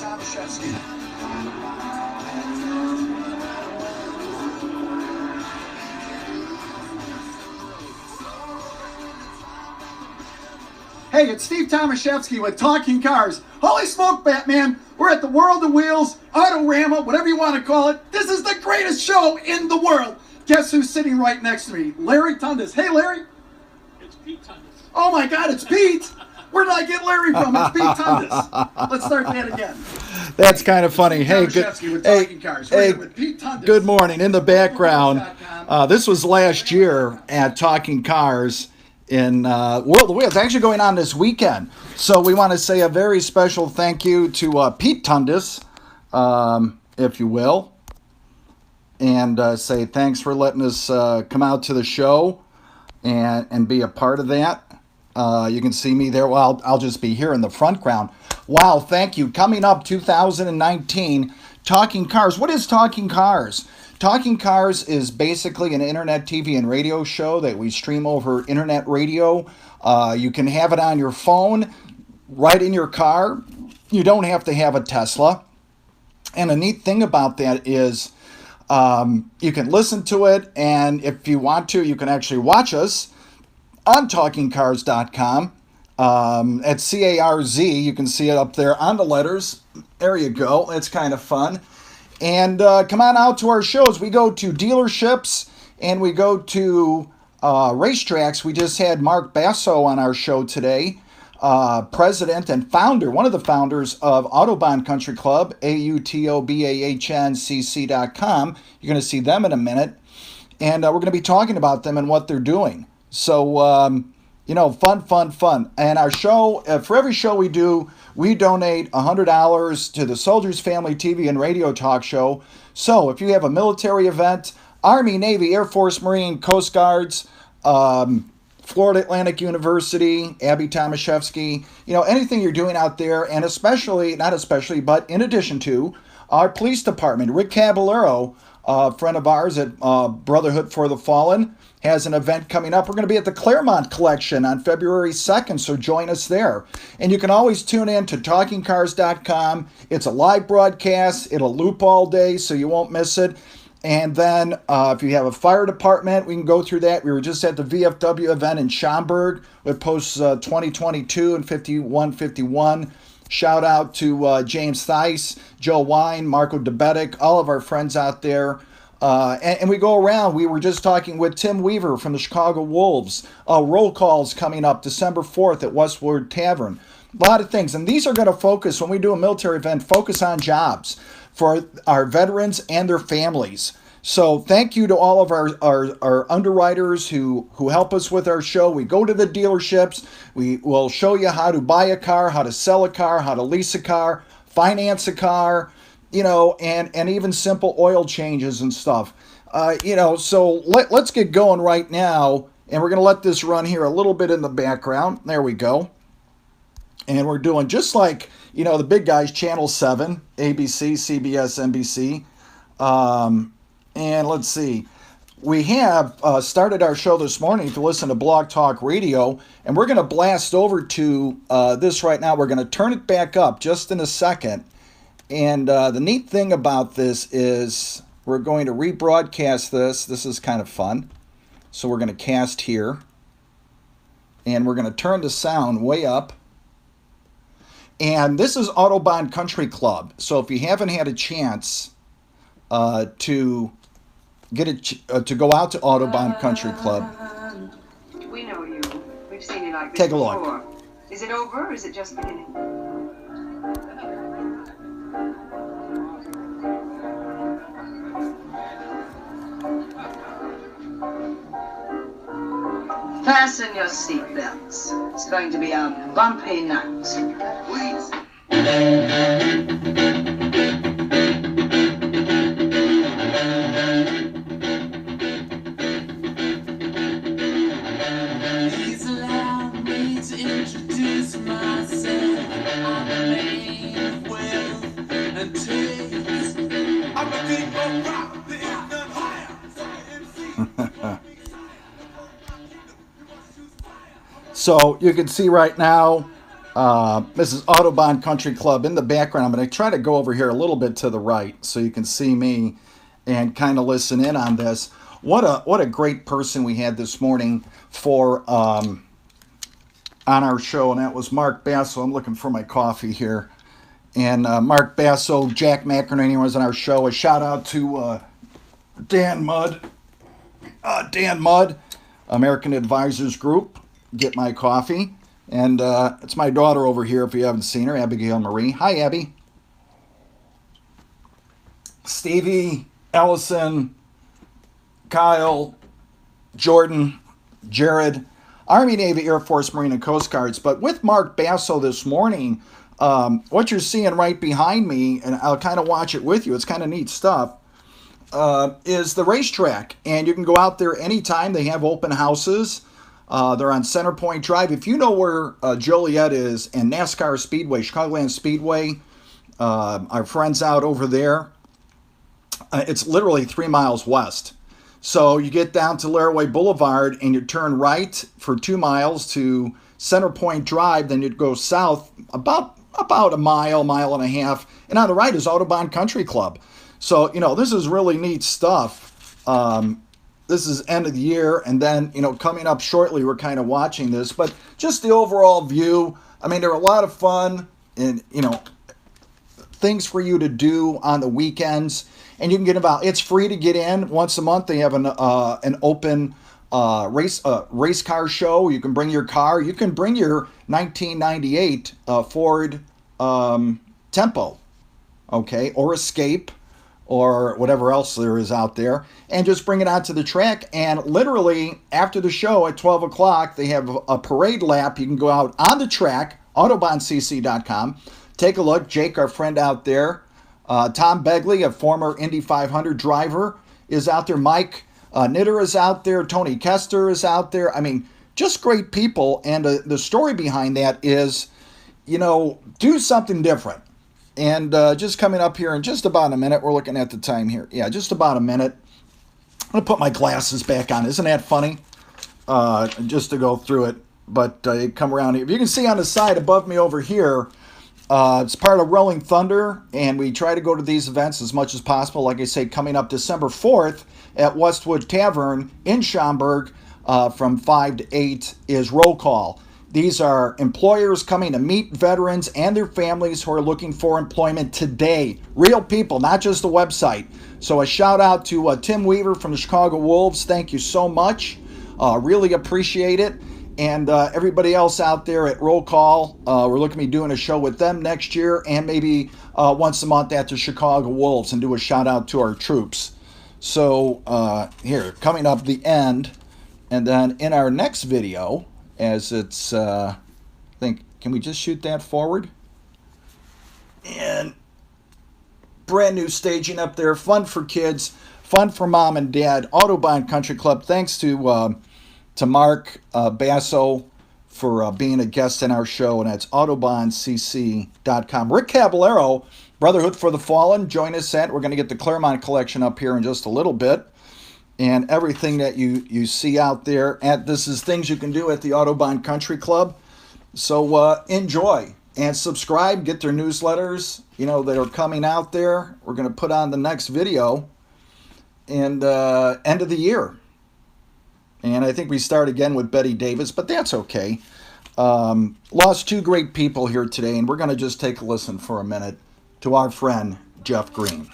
Tomaszewski. Hey, it's Steve Tomaszewski with Talking Cars. Holy smoke, Batman! We're at the World of Wheels, Autorama, whatever you want to call it. This is the greatest show in the world. Guess who's sitting right next to me? Larry Tundes. Hey, Larry. It's Pete Tundes. Oh my God, it's Pete. Where did I get Larry from? It's Pete Tundes. Let's start that again. That's kind of funny. Hey, good morning. In the background, this was last year at Talking Cars in World of Wheels. It's actually going on this weekend. So we want to say a very special thank you to Pete Tundes, if you will, and say thanks for letting us come out to the show and be a part of that. You can see me there. Well, I'll just be here in the front ground. Wow, thank you. Coming up 2019, Talking Cars. What is Talking Cars? Talking Cars is basically an internet TV and radio show that we stream over internet radio. You can have it on your phone, right in your car. You don't have to have a Tesla. And the neat thing about that is you can listen to it, and if you want to, you can actually watch us on TalkingCARZ.com. At CARZ, you can see it up there on the letters. There you go. It's kind of fun. And come on out to our shows. We go to dealerships and we go to racetracks. We just had Mark Basso on our show today, president and founder, one of the founders of Autobahn Country Club, AUTOBAHNCC.com. You're going to see them in a minute. And we're going to be talking about them and what they're doing. So, fun. And our show, for every show we do, we donate $100 to the Soldiers Family TV and Radio Talk Show. So if you have a military event, Army, Navy, Air Force, Marine, Coast Guards, Florida Atlantic University, Abby Tomaszewski, anything you're doing out there, and but in addition to our police department, Rick Caballero, a friend of ours at Brotherhood for the Fallen, has an event coming up. We're going to be at the Claremont Collection on February 2nd, so join us there. And you can always tune in to TalkingCARZ.com. It's a live broadcast. It'll loop all day, so you won't miss it. And then if you have a fire department, we can go through that. We were just at the VFW event in Schaumburg with posts 2022 and 5151. Shout out to James Theis, Joe Wine, Marco DeBetic, all of our friends out there. And we go around. We were just talking with Tim Weaver from the Chicago Wolves. Roll calls coming up December 4th at Westward Tavern. A lot of things. And these are going to focus, when we do a military event, focus on jobs for our veterans and their families. So thank you to all of our underwriters who help us with our show. We go to the dealerships. We will show you how to buy a car, how to sell a car, how to lease a car, finance a car, and even simple oil changes and stuff. So let's get going right now, and we're going to let this run here a little bit in the background. There we go. And we're doing just like, the big guys, Channel 7, ABC, CBS, NBC. And let's see. We have started our show this morning to listen to Blog Talk Radio, and we're going to blast over to this right now. We're going to turn it back up just in a second. And the neat thing about this is we're going to rebroadcast this. This is kind of fun. So we're going to cast here. And we're going to turn the sound way up. And this is Autobahn Country Club. So if you haven't had a chance to to go out to Autobahn Country Club, we know you. We've seen you like this take a before. look. Is it over or is it just beginning? Fasten your seatbelts. It's going to be a bumpy night. Please. Please allow me to introduce myself. I'm a man of wealth and taste. I'm a king of rock, the infinite higher. So you can see right now, Mrs. Autobahn Country Club in the background. I'm going to try to go over here a little bit to the right so you can see me and kind of listen in on this. What a great person we had this morning for on our show, and that was Mark Basso. I'm looking for my coffee here. And Mark Basso, Jack McInerney was on our show. A shout out to Dan Mudd, American Advisors Group. Get my coffee. And it's my daughter over here, if you haven't seen her, Abigail Marie. Hi, Abby. Stevie, Ellison, Kyle, Jordan, Jared, Army, Navy, Air Force, Marine, and Coast Guards. But with Mark Basso this morning, what you're seeing right behind me, and I'll kind of watch it with you, it's kind of neat stuff, is the racetrack. And you can go out there anytime. They have open houses. They're on Center Point Drive. If you know where Joliet is and NASCAR Speedway, Chicagoland Speedway, our friends out over there, it's literally 3 miles west. So you get down to Laraway Boulevard and you turn right for 2 miles to Center Point Drive. Then you'd go south about a mile and a half. And on the right is Autobahn Country Club. So, this is really neat stuff. This is end of the year, and then, coming up shortly, we're kind of watching this. But just the overall view, I mean, there are a lot of fun and, things for you to do on the weekends. And you can get involved. It's free to get in. Once a month, they have an open race car show. You can bring your car. You can bring your 1998 Ford Tempo, okay, or Escape, or whatever else there is out there, and just bring it out to the track. And literally, after the show at 12 o'clock, they have a parade lap. You can go out on the track, autobahncc.com. Take a look. Jake, our friend out there. Tom Begley, a former Indy 500 driver, is out there. Mike Knitter is out there. Tony Kester is out there. I mean, just great people. And the story behind that is, do something different. And just coming up here in just about a minute, we're looking at the time here. Yeah, just about a minute. I'm going to put my glasses back on. Isn't that funny? Just to go through it. But come around here. If you can see on the side above me over here, it's part of Rolling Thunder, and we try to go to these events as much as possible. Like I say, coming up December 4th at Westwood Tavern in Schaumburg from 5 to 8 is Roll Call. These are employers coming to meet veterans and their families who are looking for employment today. Real people, not just a website. So a shout out to Tim Weaver from the Chicago Wolves. Thank you so much. Really appreciate it. And everybody else out there at Roll Call, we're looking to be doing a show with them next year, and maybe once a month at the Chicago Wolves, and do a shout out to our troops. So here, coming up the end, and then in our next video, as it's, I think, can we just shoot that forward? And brand new staging up there, fun for kids, fun for mom and dad, Autobahn Country Club. Thanks to Mark Basso for being a guest in our show, and that's autobahncc.com. Rick Caballero, Brotherhood for the Fallen, join us at, we're going to get the Claremont collection up here in just a little bit, and everything that you see out there. This is things you can do at the Autobahn Country Club. So enjoy and subscribe, get their newsletters, that are coming out there. We're going to put on the next video, and end of the year. And I think we start again with Betty Davis, but that's okay. Lost two great people here today, and we're going to just take a listen for a minute to our friend, Jeff Green.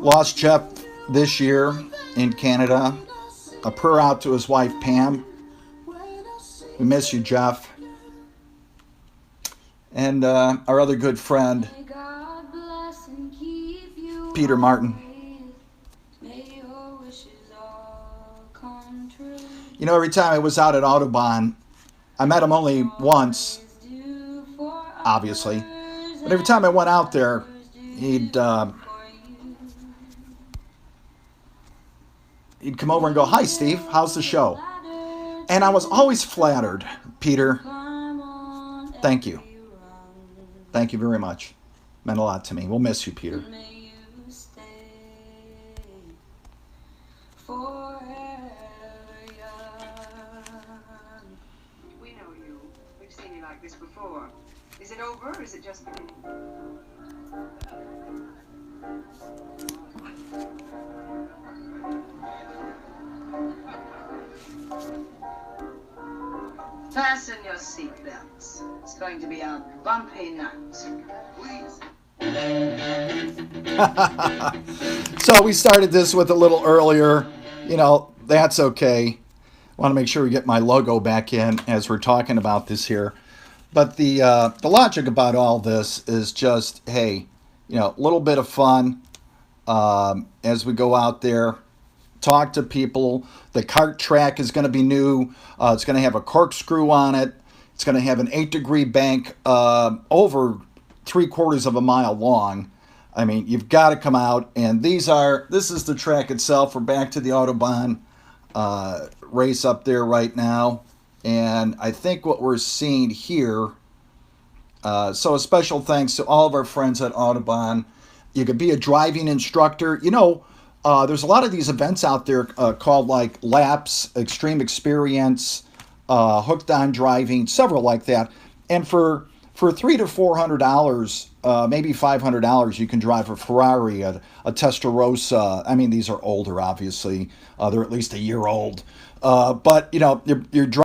Lost Jeff this year in Canada. A prayer out to his wife, Pam. We miss you, Jeff. And our other good friend, Peter Martin. Every time I was out at Autobahn, I met him only once, obviously. But every time I went out there, he'd come over and go, "Hi, Steve, how's the show?" And I was always flattered. Peter, thank you. Thank you very much. Meant a lot to me. We'll miss you, Peter. forever young. We know you. We've seen you like this before. Is it over or is it just beginning? Fasten your seatbelts. It's going to be a bumpy night. Please. So we started this with a little earlier. You know, that's okay. Want to make sure we get my logo back in as we're talking about this here. But the logic about all this is just, hey, you know, a little bit of fun as we go out there, talk to people. The cart track is going to be new. It's going to have a corkscrew on it. It's going to have an 8-degree bank over 3/4 of a mile long. I mean, you've got to come out. And this is the track itself. We're back to the Autobahn race up there right now. And I think what we're seeing here, so a special thanks to all of our friends at Autobahn. You could be a driving instructor. You know, there's a lot of these events out there called like Laps, Extreme Experience, Hooked on Driving, several like that. And for $300 to $400, maybe $500, you can drive a Ferrari, a Testarossa. I mean, these are older, obviously. They're at least a year old. But, you know, you're driving.